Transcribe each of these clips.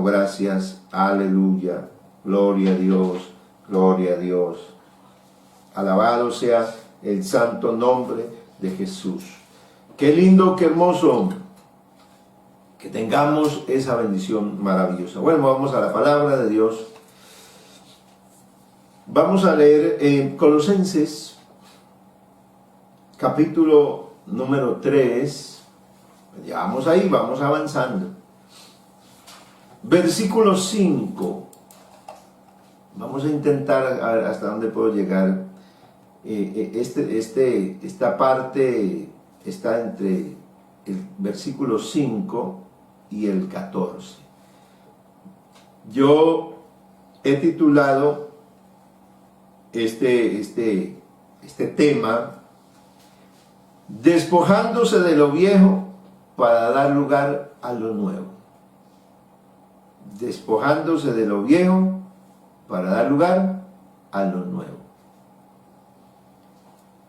damos gracias, aleluya, gloria a Dios, gloria a Dios. Alabado sea el santo nombre de Jesús. Qué lindo, qué hermoso que tengamos esa bendición maravillosa. Bueno, vamos a la palabra de Dios. Vamos a leer en Colosenses, capítulo número 3. Ya vamos ahí, vamos avanzando. Versículo 5. Vamos a intentar a ver hasta dónde puedo llegar. Esta parte está entre el versículo 5 y el 14. Yo he titulado este tema, despojándose de lo viejo para dar lugar a lo nuevo. Despojándose de lo viejo para dar lugar a lo nuevo.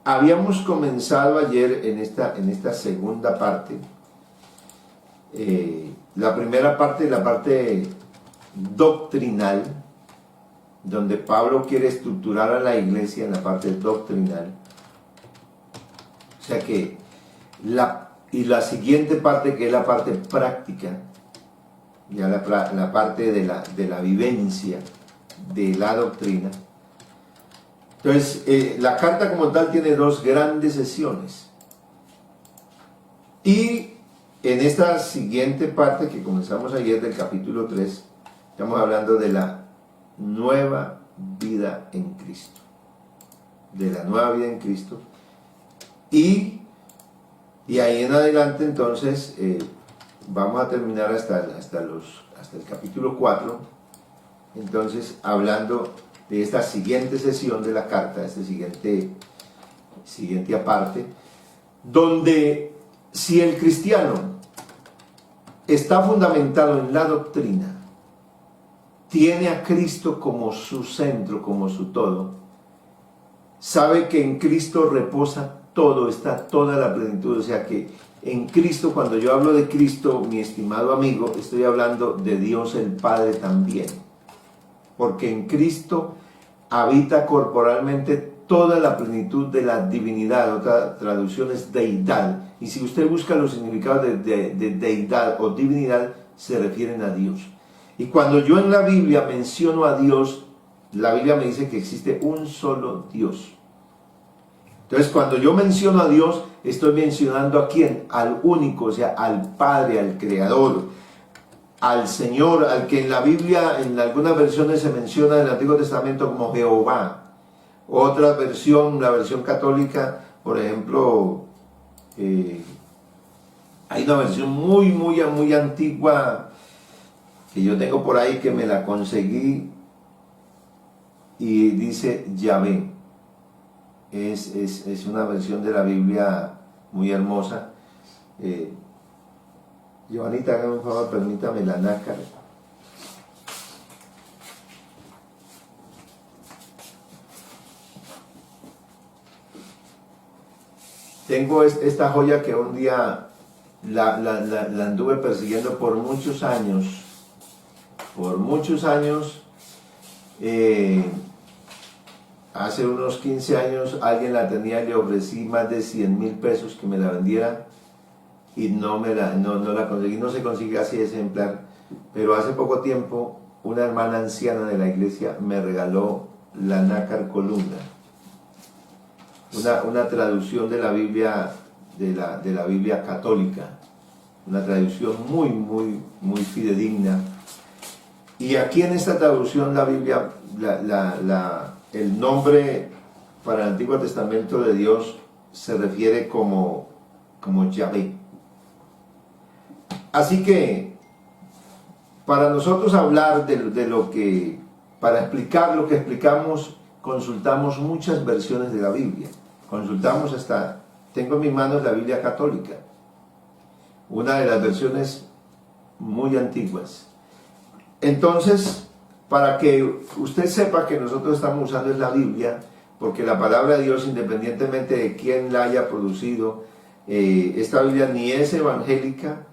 Habíamos comenzado ayer en esta segunda parte. La primera parte, la parte doctrinal, donde Pablo quiere estructurar a la iglesia en la parte doctrinal. O sea que la siguiente parte, que es la parte práctica, ya la parte de la vivencia de la doctrina. Entonces, la carta como tal tiene dos grandes sesiones. Y en esta siguiente parte que comenzamos ayer del capítulo 3, estamos hablando de la nueva vida en Cristo. De la nueva vida en Cristo. Y ahí en adelante entonces vamos a terminar hasta el capítulo 4, entonces hablando de esta siguiente sesión de la carta, este siguiente aparte, donde si el cristiano está fundamentado en la doctrina, tiene a Cristo como su centro, como su todo, sabe que en Cristo reposa todo, está toda la plenitud. O sea que en Cristo, cuando yo hablo de Cristo, mi estimado amigo, estoy hablando de Dios el Padre también, porque en Cristo habita corporalmente toda la plenitud de la divinidad. Otra traducción es deidad, y si usted busca los significados de deidad o divinidad, se refieren a Dios. Y cuando yo en la Biblia menciono a Dios, la Biblia me dice que existe un solo Dios. Entonces, cuando yo menciono a Dios, estoy mencionando ¿a quién? Al único, o sea, al Padre, al Creador, al Señor, al que en la Biblia, en algunas versiones se menciona en el Antiguo Testamento como Jehová. Otra versión, la versión católica, por ejemplo, hay una versión muy antigua que yo tengo por ahí, que me la conseguí, y dice Yahvé. Es una versión de la Biblia muy hermosa. Joanita, hágame un favor, permítame la nácar. Tengo esta joya que un día la anduve persiguiendo por muchos años. Por muchos años. Hace unos 15 años alguien la tenía, le ofrecí más de 100,000 pesos que me la vendiera y no la conseguí. No se consigue así ese ejemplar, pero hace poco tiempo una hermana anciana de la iglesia me regaló la nácar columna, una traducción de la Biblia, de la Biblia católica, una traducción muy fidedigna. Y aquí en esta traducción la Biblia, el nombre para el Antiguo Testamento de Dios se refiere como Yahvé. Así que para nosotros hablar de lo que, para explicar lo que explicamos, consultamos muchas versiones de la Biblia. Consultamos hasta, tengo en mis manos la Biblia católica, una de las versiones muy antiguas. Entonces, para que usted sepa que nosotros estamos usando es la Biblia, porque la palabra de Dios, independientemente de quién la haya producido, esta Biblia ni es evangélica,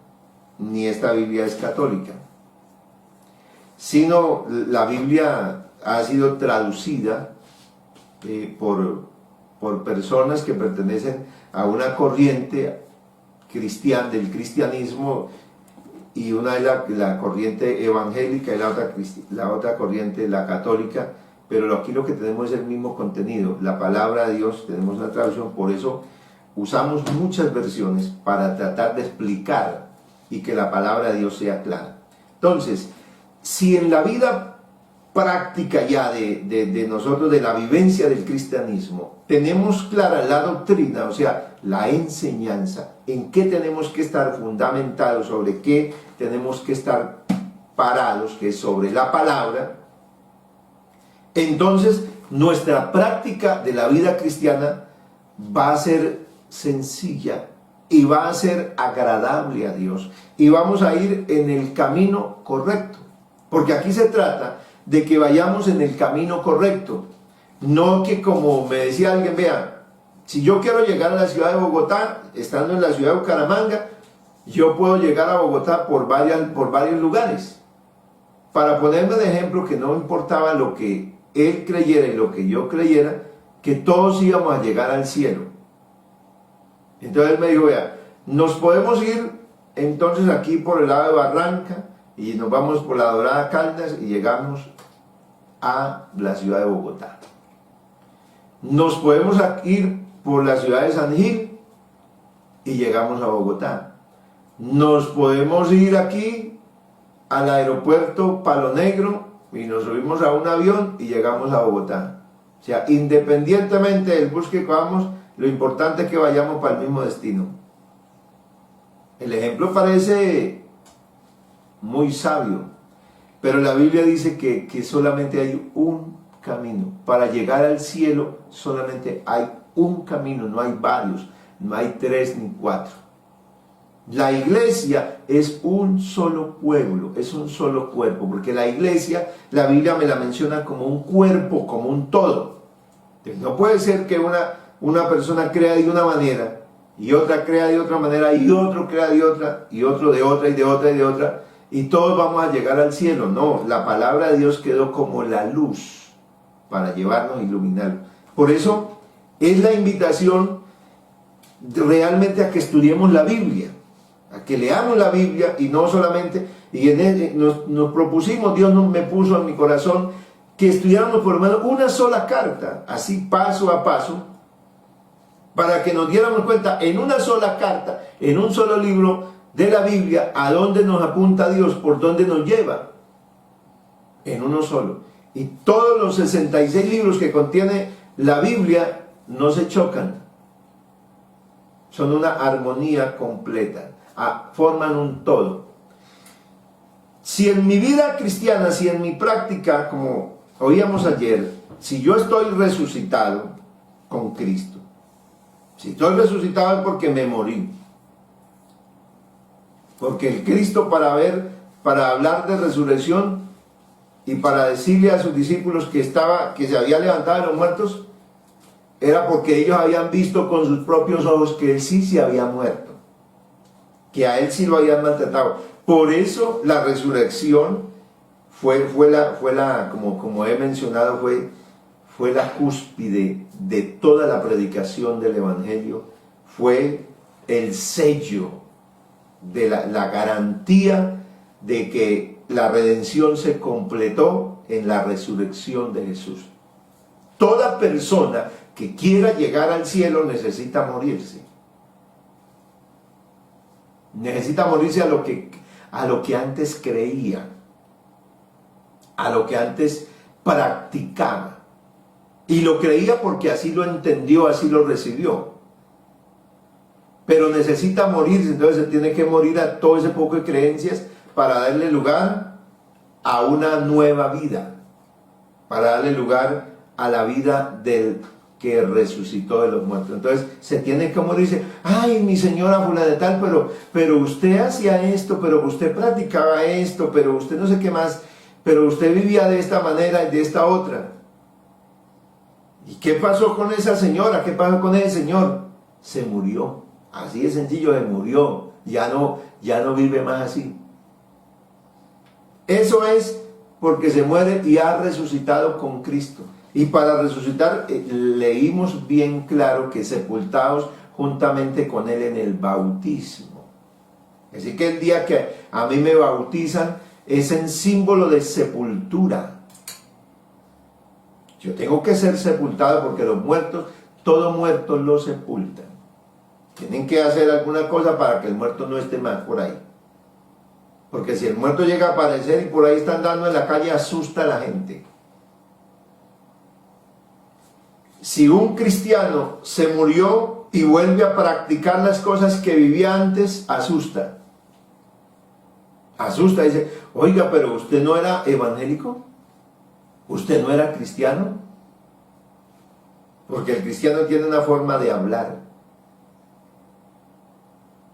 ni esta Biblia es católica. sino la Biblia ha sido traducida por personas que pertenecen a una corriente cristiana, del cristianismo, y una es la corriente evangélica y la otra corriente, la católica, pero aquí lo que tenemos es el mismo contenido, la palabra de Dios, tenemos una traducción, por eso usamos muchas versiones para tratar de explicar y que la palabra de Dios sea clara. Entonces, si en la vida práctica ya de nosotros, de la vivencia del cristianismo, tenemos clara la doctrina, o sea, la enseñanza, en qué tenemos que estar fundamentados, sobre qué tenemos que estar parados, que es sobre la palabra, entonces nuestra práctica de la vida cristiana va a ser sencilla y va a ser agradable a Dios, y vamos a ir en el camino correcto, porque aquí se trata de que vayamos en el camino correcto, no que, como me decía alguien, vea, si yo quiero llegar a la ciudad de Bogotá, estando en la ciudad de Bucaramanga, yo puedo llegar a Bogotá por varios lugares. Para ponerme de ejemplo, que no importaba lo que él creyera y lo que yo creyera, que todos íbamos a llegar al cielo. Entonces él me dijo, vea, nos podemos ir entonces aquí por el lado de Barranca, y nos vamos por la Dorada Caldas y llegamos a la ciudad de Bogotá. Nos podemos ir por la ciudad de San Gil y llegamos a Bogotá. Nos podemos ir aquí al aeropuerto Palo Negro y nos subimos a un avión y llegamos a Bogotá. O sea, independientemente del bus que cojamos, lo importante es que vayamos para el mismo destino. El ejemplo parece muy sabio, pero la Biblia dice que solamente hay un camino. Para llegar al cielo solamente hay un camino, no hay varios, no hay 3 ni 4. La iglesia es un solo pueblo, es un solo cuerpo, porque la iglesia, la Biblia me la menciona como un cuerpo, como un todo. Entonces, no puede ser que una persona crea de una manera, y otra crea de otra manera, y otro crea de otra, y otro de otra, y de otra, y de otra, y todos vamos a llegar al cielo. No, la palabra de Dios quedó como la luz para llevarnos a iluminar. Por eso es la invitación realmente a que estudiemos la Biblia, a que leamos la Biblia, y no solamente, y en él nos propusimos, Dios me puso en mi corazón que estudiáramos por lo menos una sola carta, así paso a paso, para que nos diéramos cuenta en una sola carta, en un solo libro de la Biblia, a dónde nos apunta Dios, por dónde nos lleva, en uno solo. Y todos los 66 libros que contiene la Biblia no se chocan, son una armonía completa, forman un todo. Si en mi vida cristiana, si en mi práctica, como oíamos ayer, si yo estoy resucitado con Cristo, si estoy resucitado es porque me morí, porque el Cristo, para hablar de resurrección y para decirle a sus discípulos que se había levantado de los muertos, era porque ellos habían visto con sus propios ojos que él sí se había muerto, que a él sí lo habían maltratado. Por eso la resurrección como he mencionado, fue la cúspide de toda la predicación del Evangelio, fue el sello de la garantía de que la redención se completó en la resurrección de Jesús. Toda persona que quiera llegar al cielo necesita morirse. Necesita morirse a lo que antes creía, a lo que antes practicaba. Y lo creía porque así lo entendió, así lo recibió. Pero necesita morirse, entonces se tiene que morir a todo ese poco de creencias para darle lugar a una nueva vida, para darle lugar a la vida del que resucitó de los muertos. Entonces se tiene que morirse. Ay, mi señora fulana de tal, pero usted hacía esto, pero usted practicaba esto, pero usted no sé qué más, pero usted vivía de esta manera y de esta otra. ¿Y qué pasó con esa señora? ¿Qué pasó con ese señor? Se murió. Así de sencillo, se murió. Ya no vive más así. Eso es porque se muere y ha resucitado con Cristo. Y para resucitar, leímos bien claro que sepultados juntamente con Él en el bautismo. Así que el día que a mí me bautizan es en símbolo de sepultura. Yo tengo que ser sepultado porque los muertos, todo muerto lo sepultan. Tienen que hacer alguna cosa para que el muerto no esté más por ahí. Porque si el muerto llega a aparecer y por ahí está andando en la calle, asusta a la gente. Si un cristiano se murió y vuelve a practicar las cosas que vivía antes, asusta. Asusta, dice, oiga, pero usted no era evangélico, usted no era cristiano. Porque el cristiano tiene una forma de hablar,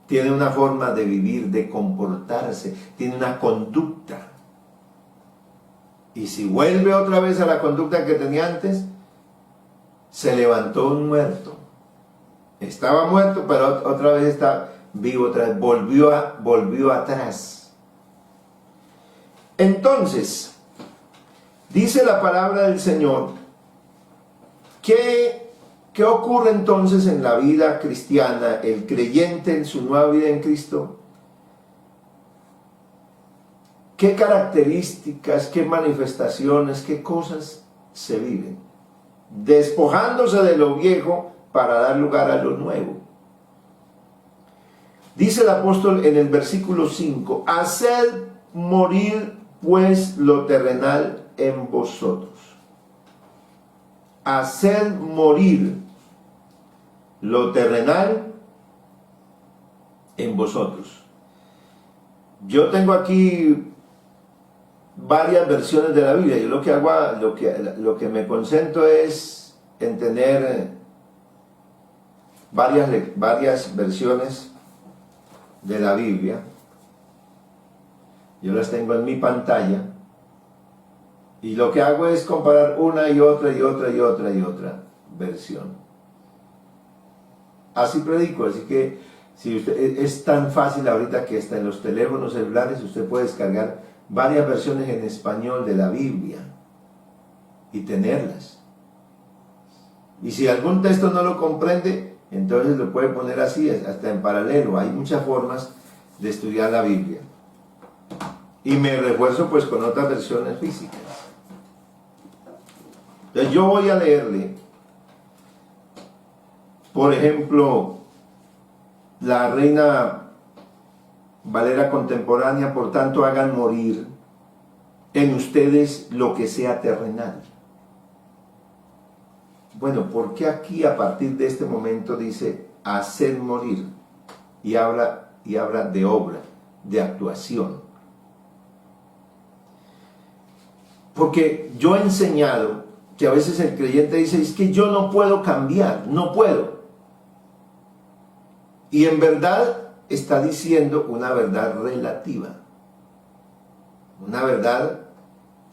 tiene una forma de vivir, de comportarse, tiene una conducta. Y si vuelve otra vez a la conducta que tenía antes, se levantó un muerto. Estaba muerto, pero otra vez está vivo, otra vez volvió atrás. Entonces, dice la palabra del Señor, ¿qué ocurre entonces en la vida cristiana, el creyente en su nueva vida en Cristo? ¿Qué características, qué manifestaciones, qué cosas se viven? Despojándose de lo viejo para dar lugar a lo nuevo. Dice el apóstol en el versículo 5, haced morir pues lo terrenal en vosotros. Haced morir lo terrenal en vosotros. Yo tengo aquí varias versiones de la Biblia. Yo lo que hago, lo que me concentro es en tener varias versiones de la Biblia. Yo las tengo en mi pantalla. Y lo que hago es comparar una y otra versión. Así predico, así que si usted, es tan fácil ahorita que está en los teléfonos celulares, usted puede descargar varias versiones en español de la Biblia y tenerlas. Y si algún texto no lo comprende, entonces lo puede poner así, hasta en paralelo. Hay muchas formas de estudiar la Biblia. Y me refuerzo pues con otras versiones físicas. Entonces yo voy a leerle, por ejemplo, la Reina Valera contemporánea, por tanto hagan morir en ustedes lo que sea terrenal. Bueno, ¿por qué aquí a partir de este momento dice hacer morir? Y habla de obra, de actuación. Porque yo he enseñado que a veces el creyente dice, es que yo no puedo cambiar, no puedo. Y en verdad está diciendo una verdad relativa, una verdad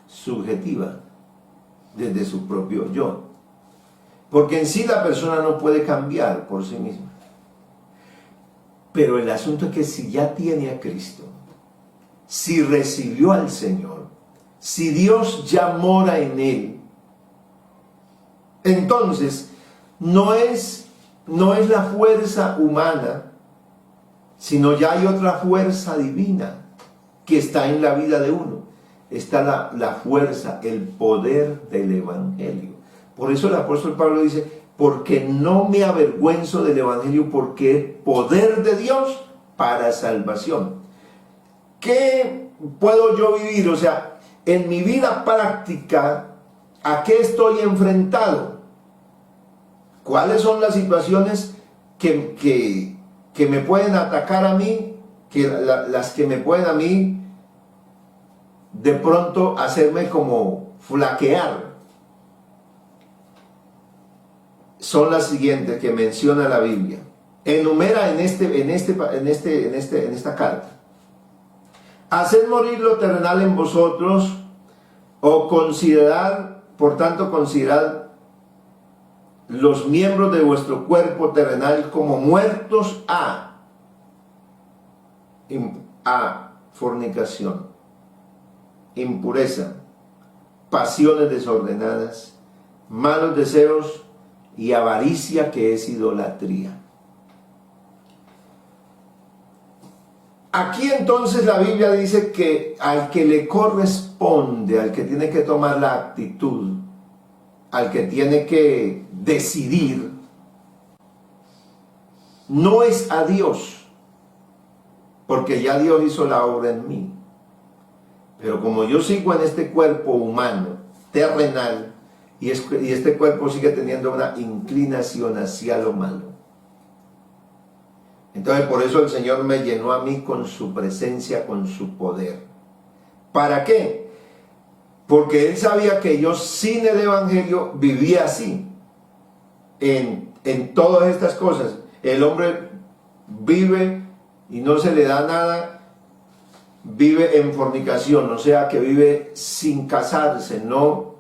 subjetiva, desde su propio yo. Porque en sí la persona no puede cambiar por sí misma. Pero el asunto es que si ya tiene a Cristo, si recibió al Señor, si Dios ya mora en él, entonces no es la fuerza humana, sino ya hay otra fuerza divina que está en la vida de uno. Está la fuerza, el poder del Evangelio. Por eso el apóstol Pablo dice, porque no me avergüenzo del Evangelio, porque es poder de Dios para salvación. ¿Qué puedo yo vivir? O sea, en mi vida práctica, ¿a qué estoy enfrentado? ¿Cuáles son las situaciones que me pueden atacar a mí? Las que me pueden a mí de pronto hacerme como flaquear. Son las siguientes que menciona la Biblia. Enumera en esta carta. Haced morir lo terrenal en vosotros, o considerad, por tanto considerad los miembros de vuestro cuerpo terrenal como muertos a fornicación, impureza, pasiones desordenadas, malos deseos y avaricia, que es idolatría. Aquí entonces la Biblia dice que al que le corresponde, al que tiene que tomar la actitud, al que tiene que decidir, no es a Dios, porque ya Dios hizo la obra en mí. Pero como yo sigo en este cuerpo humano, terrenal, y este cuerpo sigue teniendo una inclinación hacia lo malo. Entonces por eso el Señor me llenó a mí con su presencia, con su poder. ¿Para qué? Porque Él sabía que yo sin el Evangelio vivía así, en todas estas cosas. El hombre vive y no se le da nada, vive en fornicación, o sea que vive sin casarse, no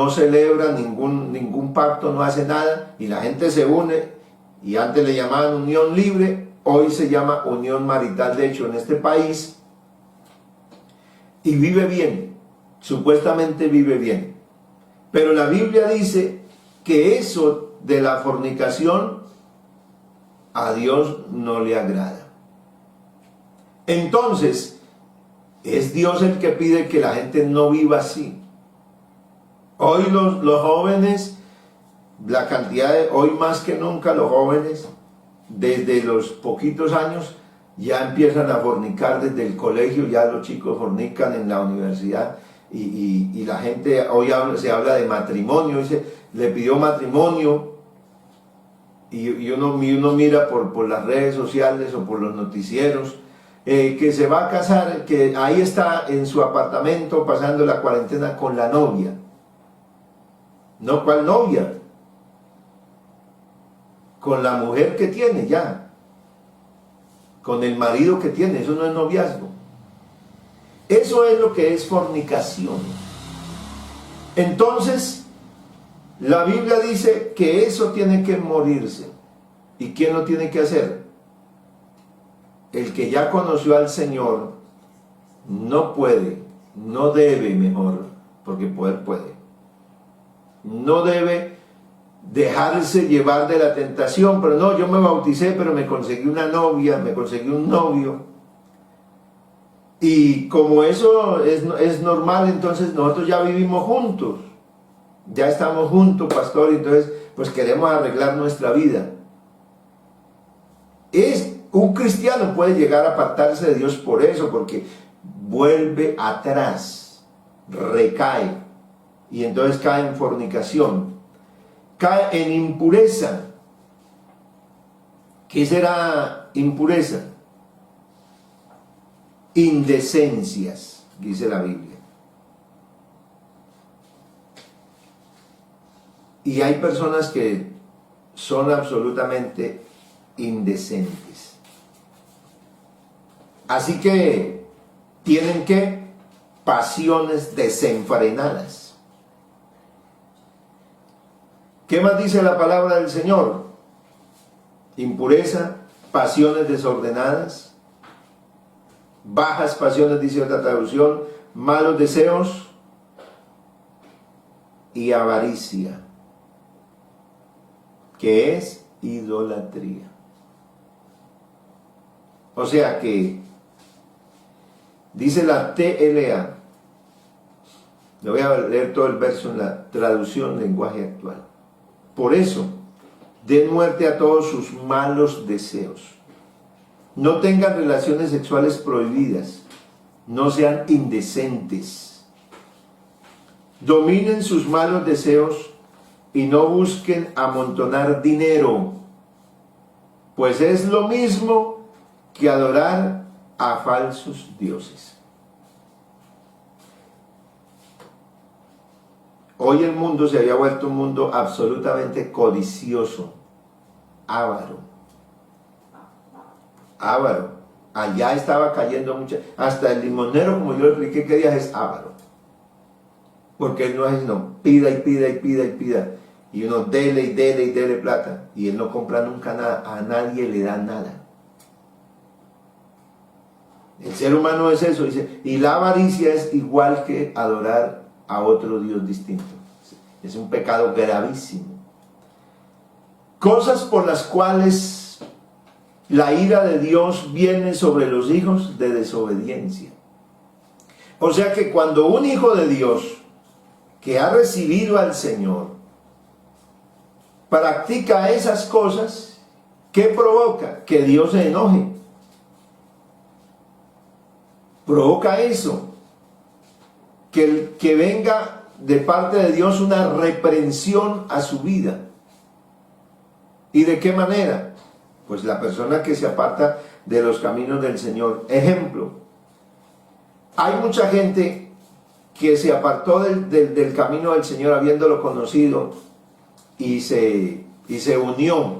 celebra ningún pacto, no hace nada, y la gente se une, y antes le llamaban unión libre, hoy se llama unión marital, de hecho en este país, y vive bien, supuestamente vive bien. Pero la Biblia dice que eso de la fornicación a Dios no le agrada. Entonces, es Dios el que pide que la gente no viva así. Hoy los jóvenes, hoy más que nunca los jóvenes, desde los poquitos años, ya empiezan a fornicar desde el colegio, ya los chicos fornican en la universidad, y la gente, hoy se habla de matrimonio, dice, le pidió matrimonio, y uno mira por las redes sociales o por los noticieros, que se va a casar, que ahí está en su apartamento pasando la cuarentena con la novia. No, ¿cuál novia? Con la mujer que tiene ya, con el marido que tiene. Eso no es noviazgo. Eso es lo que es fornicación. Entonces, la Biblia dice que eso tiene que morirse. ¿Y quién lo tiene que hacer? El que ya conoció al Señor no puede, no debe mejor, porque poder puede. No debe dejarse llevar de la tentación, pero no, yo me bauticé, pero me conseguí una novia, me conseguí un novio. Y como eso es normal, entonces nosotros ya vivimos juntos. Ya estamos juntos, pastor, y entonces pues queremos arreglar nuestra vida. Un cristiano puede llegar a apartarse de Dios por eso, porque vuelve atrás, recae, y entonces cae en fornicación, cae en impureza. ¿Qué será impureza? Indecencias, dice la Biblia. Y hay personas que son absolutamente indecentes. Así que tienen que pasiones desenfrenadas. ¿Qué más dice la palabra del Señor? Impureza, pasiones desordenadas, bajas pasiones, dice otra traducción, malos deseos y avaricia, que es idolatría. O sea que dice la TLA, le voy a leer todo el verso en la traducción lenguaje actual. Por eso, den muerte a todos sus malos deseos. No tengan relaciones sexuales prohibidas. No sean indecentes. Dominen sus malos deseos y no busquen amontonar dinero, pues es lo mismo que adorar a falsos dioses. Hoy el mundo se había vuelto un mundo absolutamente codicioso, avaro. Allá estaba cayendo mucha, hasta el limonero, como yo le expliqué que días, es avaro. Porque él no es, no, pida y pida y pida y pida. Y uno dele y dele y dele plata. Y él no compra nunca nada, a nadie le da nada. El ser humano es eso, dice, y la avaricia es igual que adorar a otro Dios distinto. Es un pecado gravísimo. Cosas por las cuales la ira de Dios viene sobre los hijos de desobediencia. O sea que cuando un hijo de Dios que ha recibido al Señor practica esas cosas, ¿qué provoca? Que Dios se enoje. Provoca eso, que venga de parte de Dios una reprensión a su vida. ¿Y de qué manera? Pues la persona que se aparta de los caminos del Señor. Ejemplo, hay mucha gente que se apartó del camino del Señor habiéndolo conocido y se unió,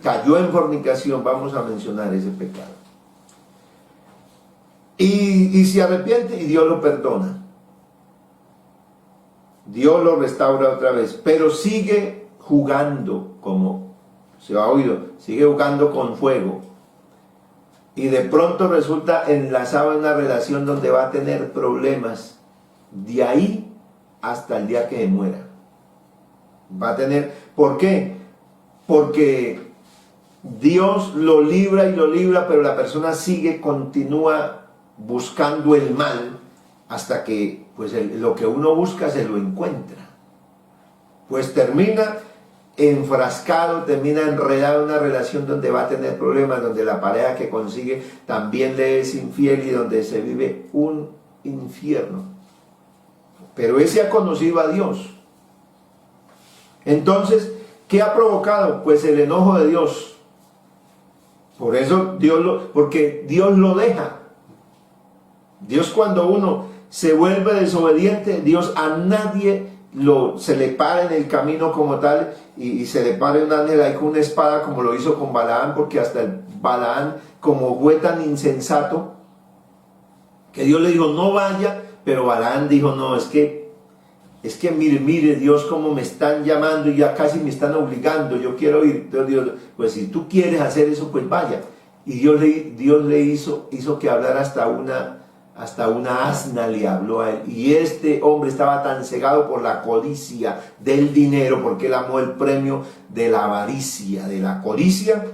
cayó en fornicación. Vamos a mencionar ese pecado. Y se arrepiente y Dios lo perdona. Dios lo restaura otra vez, pero sigue jugando, como se ha oído, sigue jugando con fuego. Y de pronto resulta enlazado en una relación donde va a tener problemas de ahí hasta el día que se muera. Va a tener, ¿por qué? Porque Dios lo libra y lo libra, pero la persona continúa buscando el mal hasta que pues lo que uno busca se lo encuentra. Pues termina enfrascado, termina enredado en una relación donde va a tener problemas, donde la pareja que consigue también le es infiel y donde se vive un infierno. Pero ese ha conocido a Dios. Entonces, ¿qué ha provocado? Pues el enojo de Dios. Por eso porque Dios lo deja. Dios, cuando uno se vuelve desobediente, Dios a nadie se le para en el camino como tal y se le para un ángel ahí con una espada, como lo hizo con Balaán, porque hasta el Balaán, como fue tan insensato, que Dios le dijo no vaya, pero Balaán dijo no, es que mire Dios cómo me están llamando y ya casi me están obligando, yo quiero ir. Entonces Dios, pues si tú quieres hacer eso, pues vaya. Y Dios le hizo que hablara hasta una asna le habló a él. Y este hombre estaba tan cegado por la codicia del dinero, porque él amó el premio de la avaricia, de la codicia,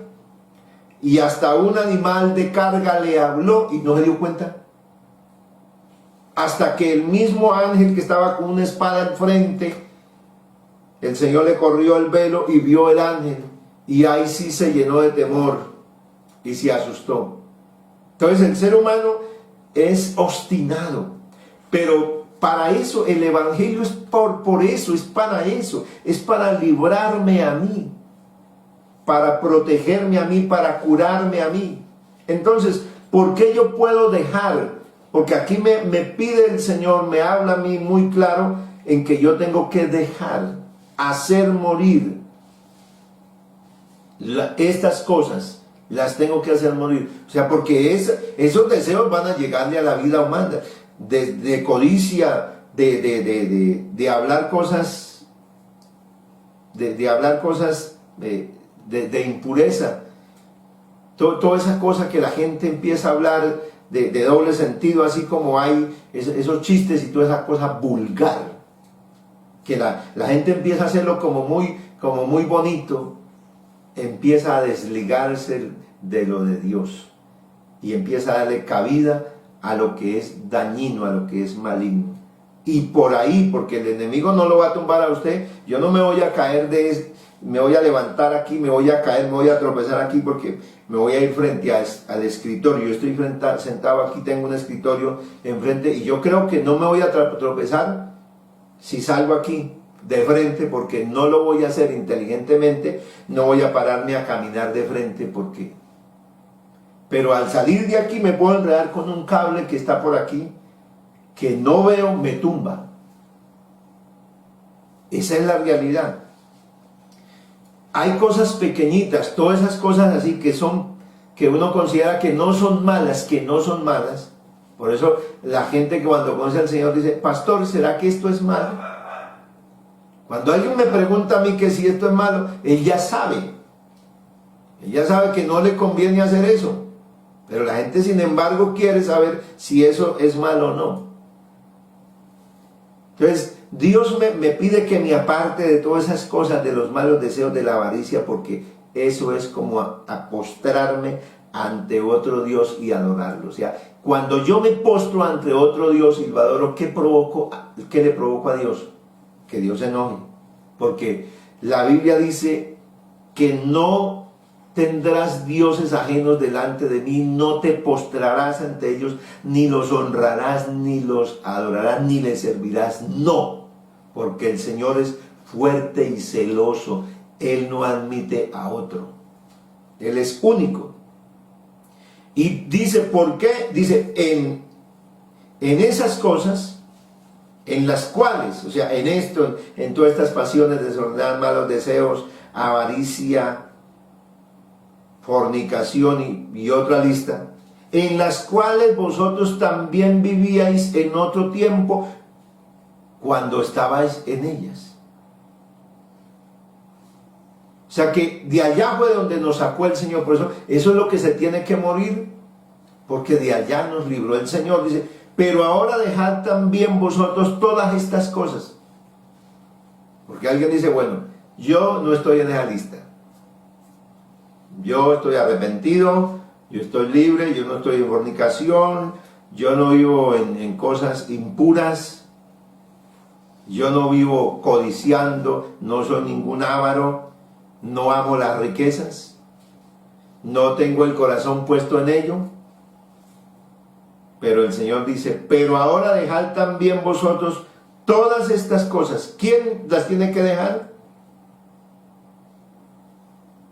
y hasta un animal de carga le habló y no se dio cuenta. Hasta que el mismo ángel que estaba con una espada enfrente, el Señor le corrió el velo y vio el ángel, y ahí sí se llenó de temor y se asustó. Entonces el ser humano es obstinado, pero para eso el evangelio es por eso, es para eso, es para librarme a mí, para protegerme a mí, para curarme a mí. Entonces, ¿por qué yo puedo dejar? Porque aquí me pide el Señor, me habla a mí muy claro en que yo tengo que dejar, hacer morir estas cosas. Las tengo que hacer morir. O sea, porque esos deseos van a llegarle a la vida humana. De codicia, de hablar cosas, de hablar cosas de impureza. Toda esa cosa que la gente empieza a hablar de doble sentido, así como hay esos chistes y toda esa cosa vulgar. Que la gente empieza a hacerlo como muy bonito. Empieza a desligarse de lo de Dios y empieza a darle cabida a lo que es dañino, a lo que es maligno. Y por ahí, porque el enemigo no lo va a tumbar a usted, yo no me voy a caer me voy a levantar aquí, me voy a caer, me voy a tropezar aquí porque me voy a ir frente al escritorio. Yo estoy sentado aquí, tengo un escritorio enfrente y yo creo que no me voy a tropezar si salgo aquí de frente, porque no lo voy a hacer inteligentemente, no voy a pararme a caminar de frente pero al salir de aquí me puedo enredar con un cable que está por aquí, que no veo, me tumba. Esa es la realidad. Hay cosas pequeñitas, todas esas cosas así que uno considera que no son malas, por eso la gente que cuando conoce al Señor dice, pastor, ¿será que esto es malo? Cuando alguien me pregunta a mí que si esto es malo, él ya sabe que no le conviene hacer eso, pero la gente sin embargo quiere saber si eso es malo o no. Entonces, Dios me pide que me aparte de todas esas cosas, de los malos deseos, de la avaricia, porque eso es como a postrarme ante otro Dios y adorarlo. O sea, cuando yo me postro ante otro Dios y lo adoro, ¿qué le provoco a Dios? Que Dios se enoje. Porque la Biblia dice que no tendrás dioses ajenos delante de mí, no te postrarás ante ellos, ni los honrarás, ni los adorarás, ni les servirás. No, porque el Señor es fuerte y celoso. Él no admite a otro. Él es único. Y dice, ¿por qué? Dice, en esas cosas, en las cuales, o sea, en esto, en todas estas pasiones, desordenadas, malos deseos, avaricia, fornicación y otra lista, en las cuales vosotros también vivíais en otro tiempo cuando estabais en ellas. O sea que de allá fue donde nos sacó el Señor. Por eso es lo que se tiene que morir, porque de allá nos libró el Señor. Dice, pero ahora dejad también vosotros todas estas cosas. Porque alguien dice, bueno, yo no estoy en esa lista. Yo estoy arrepentido, yo estoy libre, yo no estoy en fornicación, yo no vivo en cosas impuras, yo no vivo codiciando, no soy ningún avaro, no amo las riquezas, no tengo el corazón puesto en ello. Pero el Señor dice, pero ahora dejad también vosotros todas estas cosas. ¿Quién las tiene que dejar?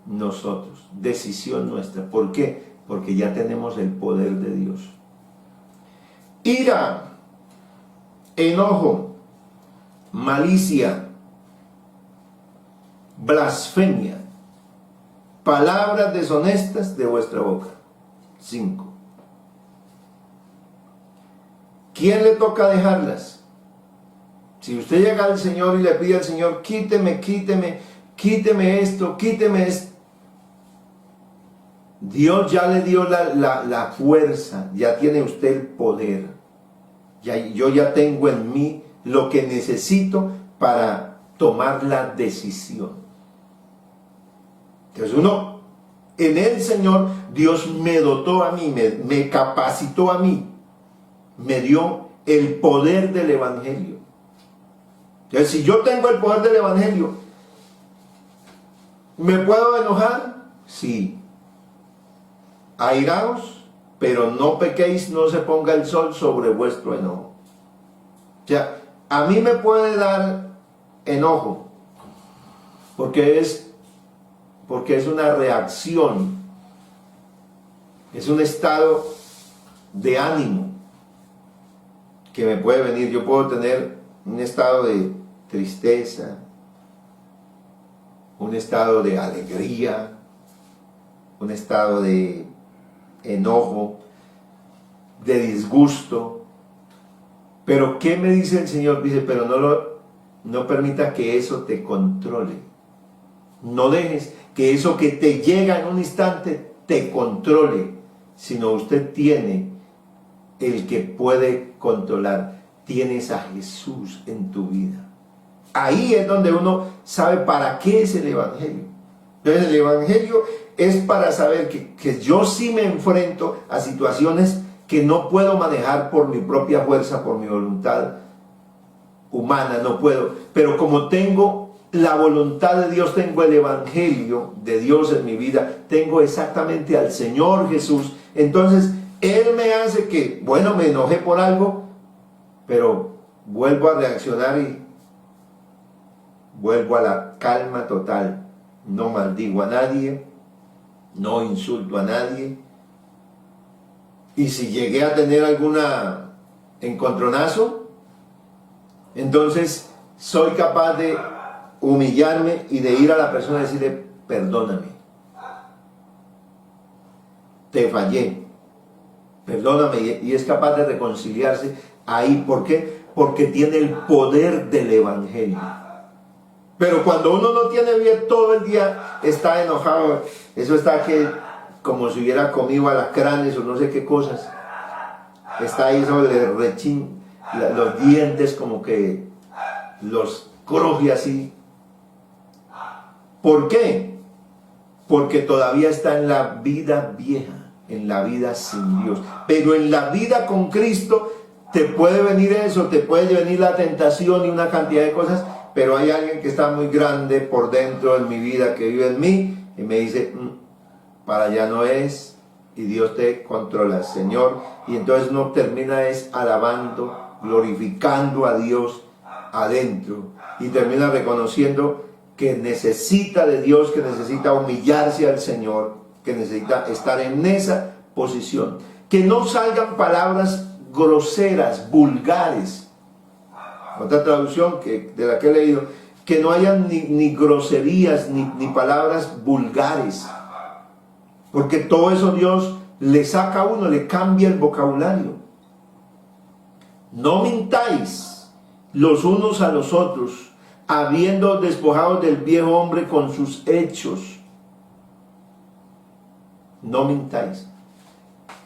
Nosotros, decisión nuestra. ¿Por qué? Porque ya tenemos el poder de Dios. Ira, enojo, malicia, blasfemia, palabras deshonestas de vuestra boca. 5. ¿Quién le toca dejarlas? Si usted llega al Señor y le pide al Señor, quíteme esto, quíteme esto. Dios ya le dio la fuerza, ya tiene usted el poder. Yo ya tengo en mí lo que necesito para tomar la decisión. Entonces en el Señor, Dios me dotó a mí, me capacitó a mí, me dio el poder del Evangelio. Entonces, si yo tengo el poder del Evangelio, ¿me puedo enojar? Sí. Airaos, pero no pequéis, no se ponga el sol sobre vuestro enojo. O sea, a mí me puede dar enojo, porque es una reacción, es un estado de ánimo que me puede venir. Yo puedo tener un estado de tristeza, un estado de alegría, un estado de enojo, de disgusto. Pero ¿qué me dice el Señor? Dice, pero no permita que eso te controle. No dejes que eso que te llega en un instante te controle, sino usted tiene el que puede controlar. Tienes a Jesús en tu vida. Ahí es donde uno sabe para qué es el Evangelio. Entonces el Evangelio es para saber que yo sí me enfrento a situaciones que no puedo manejar por mi propia fuerza, por mi voluntad humana, no puedo. Pero como tengo la voluntad de Dios, tengo el Evangelio de Dios en mi vida, tengo exactamente al Señor Jesús, entonces Él me hace que, bueno, me enojé por algo, pero vuelvo a reaccionar y vuelvo a la calma total. No maldigo a nadie, no insulto a nadie. Y si llegué a tener alguna encontronazo, entonces soy capaz de humillarme y de ir a la persona y decirle, perdóname, te fallé, perdóname, y es capaz de reconciliarse ahí. ¿Por qué? Porque tiene el poder del Evangelio. Pero cuando uno no tiene bien, todo el día está enojado, eso está que como si hubiera comido alacranes o no sé qué cosas, está ahí sobre el rechín, los dientes como que los cruje así. ¿Por qué? Porque todavía está en la vida vieja, en la vida sin Dios. Pero en la vida con Cristo te puede venir eso, te puede venir la tentación y una cantidad de cosas, pero hay alguien que está muy grande por dentro en mi vida, que vive en mí, y me dice, para allá no es, y Dios te controla, Señor. Y entonces uno termina es alabando, glorificando a Dios adentro, y termina reconociendo que necesita de Dios, que necesita humillarse al Señor, que necesita estar en esa posición. Que no salgan palabras groseras, vulgares. Otra traducción de la que he leído, que no hayan ni groserías, ni palabras vulgares. Porque todo eso Dios le saca a uno, le cambia el vocabulario. No mintáis los unos a los otros, habiendo despojado del viejo hombre con sus hechos. No mintáis.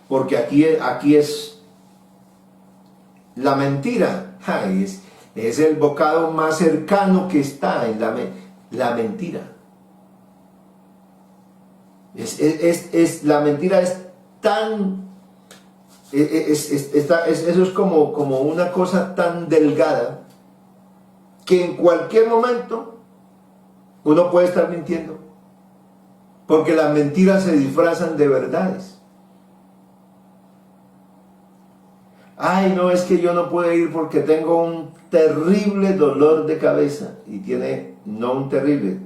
Porque aquí es la mentira. Es el bocado más cercano que está en la mentira. La mentira es tan... eso es como una cosa tan delgada que en cualquier momento uno puede estar mintiendo, porque las mentiras se disfrazan de verdades. Ay, no, es que yo no puedo ir porque tengo un terrible dolor de cabeza. Y no un terrible,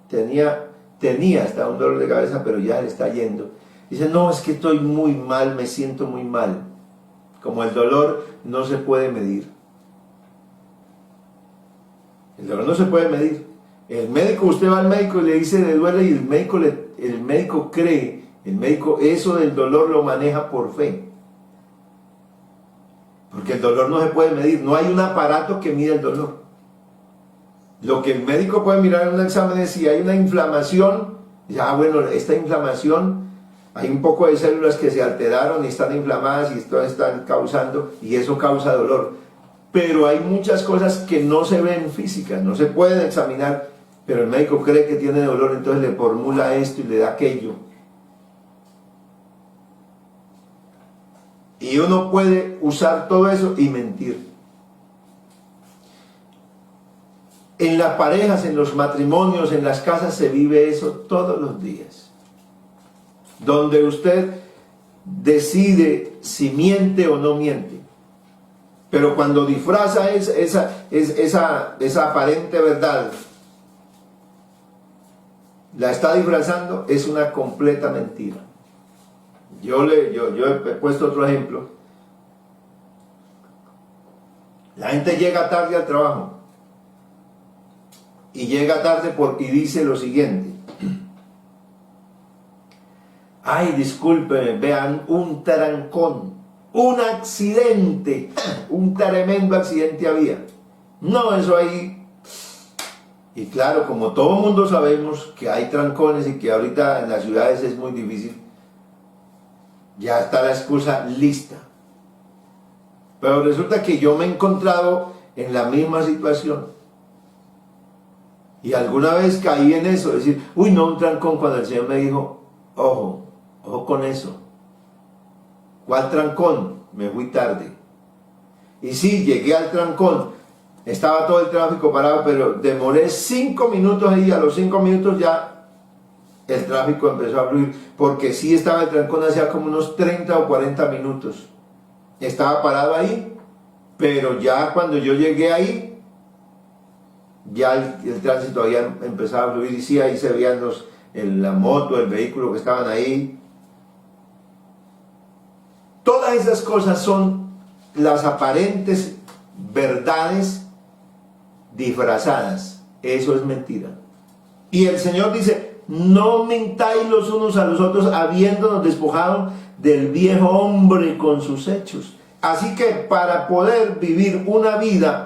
tenía hasta un dolor de cabeza, pero ya le está yendo. Dice, no, es que estoy muy mal, me siento muy mal. Como el dolor no se puede medir. El dolor no se puede medir. El médico, usted va al médico y le dice le duele, y el médico cree, eso del dolor lo maneja por fe. Porque el dolor no se puede medir, no hay un aparato que mida el dolor. Lo que el médico puede mirar en un examen es si hay una inflamación. Ya, bueno, esta inflamación, hay un poco de células que se alteraron y están inflamadas y están causando, y eso causa dolor. Pero hay muchas cosas que no se ven físicas, no se pueden examinar, pero el médico cree que tiene dolor, entonces le formula esto y le da aquello. Y uno puede usar todo eso y mentir. En las parejas, en los matrimonios, en las casas se vive eso todos los días. Donde usted decide si miente o no miente. Pero cuando disfraza esa aparente verdad, la está disfrazando, es una completa mentira. Yo he puesto otro ejemplo. La gente llega tarde al trabajo. Y llega tarde y dice lo siguiente. Ay, discúlpenme, vean, un trancón, un accidente, un tremendo accidente había. No, eso ahí. Y claro, como todo el mundo sabemos que hay trancones y que ahorita en las ciudades es muy difícil, ya está la excusa lista. Pero resulta que yo me he encontrado en la misma situación. Y alguna vez caí en eso, decir, uy, no, un trancón, cuando el Señor me dijo, ojo con eso. ¿Cuál trancón? Me fui tarde. Y sí, llegué al trancón, estaba todo el tráfico parado, pero demoré 5 minutos ahí, a los 5 minutos ya el tráfico empezó a fluir, porque sí estaba el trancón hacía como unos 30 o 40 minutos. Estaba parado ahí, pero ya cuando yo llegué ahí, ya el tránsito había empezado a fluir, y sí, ahí se veían la moto, el vehículo que estaban ahí. Todas esas cosas son las aparentes verdades disfrazadas. Eso es mentira. Y el Señor dice, no mintáis los unos a los otros, habiéndonos despojado del viejo hombre con sus hechos. Así que para poder vivir una vida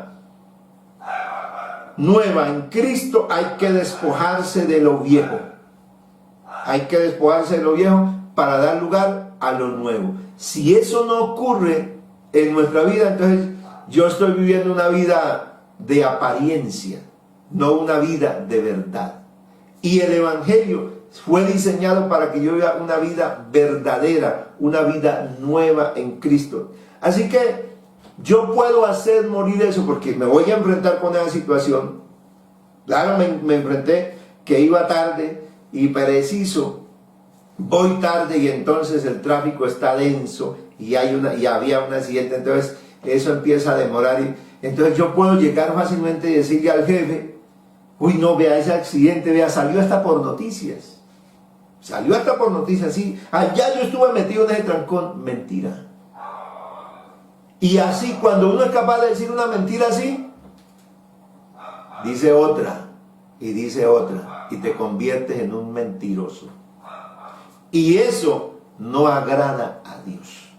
nueva en Cristo hay que despojarse de lo viejo. Hay que despojarse de lo viejo para dar lugar a lo nuevo. Si eso no ocurre en nuestra vida, entonces yo estoy viviendo una vida de apariencia, no una vida de verdad. Y el Evangelio fue diseñado para que yo viva una vida verdadera, una vida nueva en Cristo. Así que yo puedo hacer morir eso porque me voy a enfrentar con esa situación. Claro, me enfrenté que iba tarde y preciso. Voy tarde y entonces el tráfico está denso y había un accidente, entonces eso empieza a demorar y entonces yo puedo llegar fácilmente y decirle al jefe, uy no, vea ese accidente, vea, salió hasta por noticias, sí, allá yo estuve metido en ese trancón. Mentira. Y así cuando uno es capaz de decir una mentira así, dice otra y te conviertes en un mentiroso. Y eso no agrada a Dios.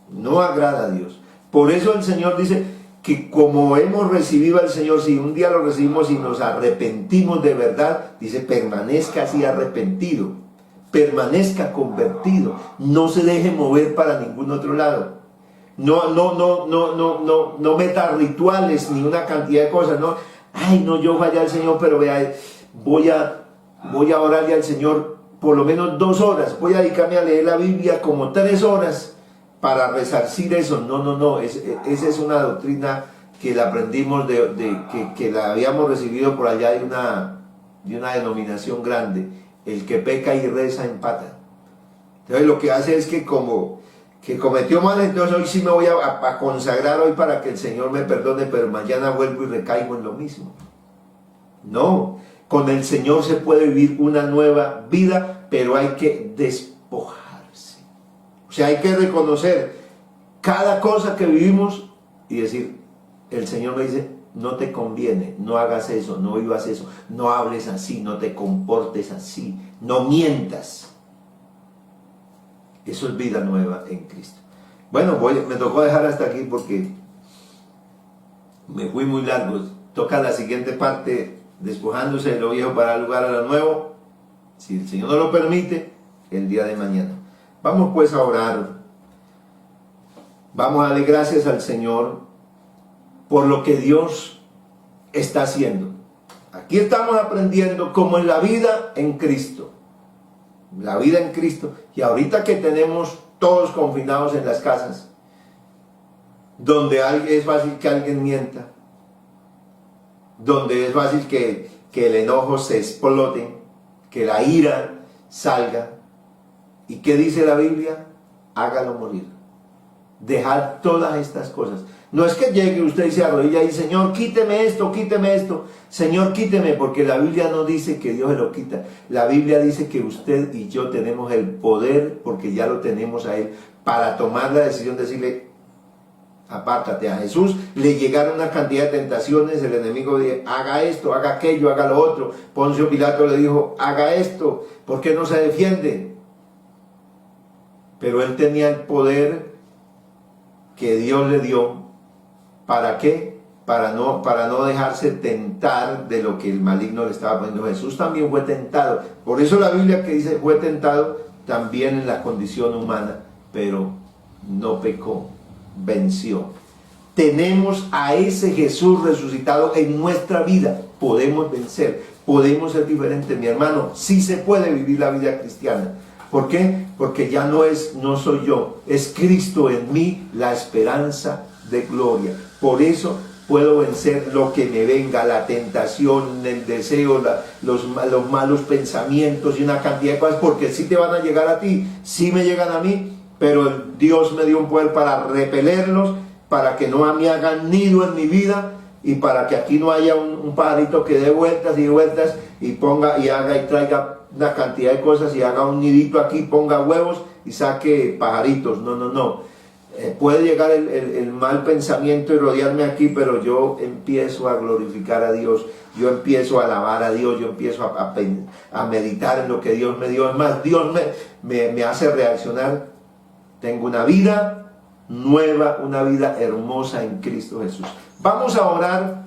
No agrada a Dios. Por eso el Señor dice que como hemos recibido al Señor, si un día lo recibimos y nos arrepentimos de verdad, dice permanezca así arrepentido, permanezca convertido, no se deje mover para ningún otro lado. No meta rituales ni una cantidad de cosas, no. Ay, no, yo fallé al Señor, pero vea, voy a orarle al Señor por lo menos 2 horas, voy a dedicarme a leer la Biblia como 3 horas para resarcir eso. No, esa es una doctrina que la aprendimos que la habíamos recibido por allá de una denominación grande. El que peca y reza empata. Entonces lo que hace es que como que cometió mal, entonces hoy sí me voy a consagrar hoy para que el Señor me perdone, pero mañana vuelvo y recaigo en lo mismo. No, con el Señor se puede vivir una nueva vida, pero hay que despojarse. O sea, hay que reconocer cada cosa que vivimos y decir, el Señor me dice, no te conviene, no hagas eso, no vivas eso, no hables así, no te comportes así, no mientas. Eso es vida nueva en Cristo. Bueno, me tocó dejar hasta aquí porque me fui muy largo. Toca la siguiente parte, despojándose de lo viejo para dar lugar a lo nuevo, si el Señor no lo permite, el día de mañana. Vamos pues a orar. Vamos a darle gracias al Señor por lo que Dios está haciendo. Aquí estamos aprendiendo cómo es la vida en Cristo. La vida en Cristo. Y ahorita que tenemos todos confinados en las casas, donde es fácil que alguien mienta, donde es fácil que el enojo se explote, que la ira salga. ¿Y qué dice la Biblia? Hágalo morir. Dejad todas estas cosas. No es que llegue usted y se arrodilla y Señor, quíteme esto, Señor, quíteme, porque la Biblia no dice que Dios se lo quita. La Biblia dice que usted y yo tenemos el poder, porque ya lo tenemos a Él, para tomar la decisión de decirle, apártate. A Jesús le llegaron una cantidad de tentaciones, el enemigo dijo, haga esto, haga aquello, haga lo otro. Poncio Pilato le dijo, haga esto, ¿por qué no se defiende? Pero Él tenía el poder que Dios le dio. ¿Para qué? Para no dejarse tentar de lo que el maligno le estaba poniendo. Jesús también fue tentado. Por eso la Biblia que dice fue tentado también en la condición humana, pero no pecó, venció. Tenemos a ese Jesús resucitado en nuestra vida. Podemos vencer, podemos ser diferentes. Mi hermano, sí se puede vivir la vida cristiana. ¿Por qué? Porque ya no soy yo, es Cristo en mí, la esperanza de gloria. Por eso puedo vencer lo que me venga, la tentación, el deseo, los malos pensamientos y una cantidad de cosas, porque sí te van a llegar a ti, sí me llegan a mí, pero Dios me dio un poder para repelerlos, para que no me hagan nido en mi vida y para que aquí no haya un pajarito que dé vueltas y vueltas y ponga y haga y traiga una cantidad de cosas y haga un nidito aquí, ponga huevos y saque pajaritos. No. Puede llegar el mal pensamiento y rodearme aquí, pero yo empiezo a glorificar a Dios, yo empiezo a alabar a Dios, yo empiezo a meditar en lo que Dios me dio. Es más, Dios me hace reaccionar. Tengo una vida nueva, una vida hermosa en Cristo Jesús. Vamos a orar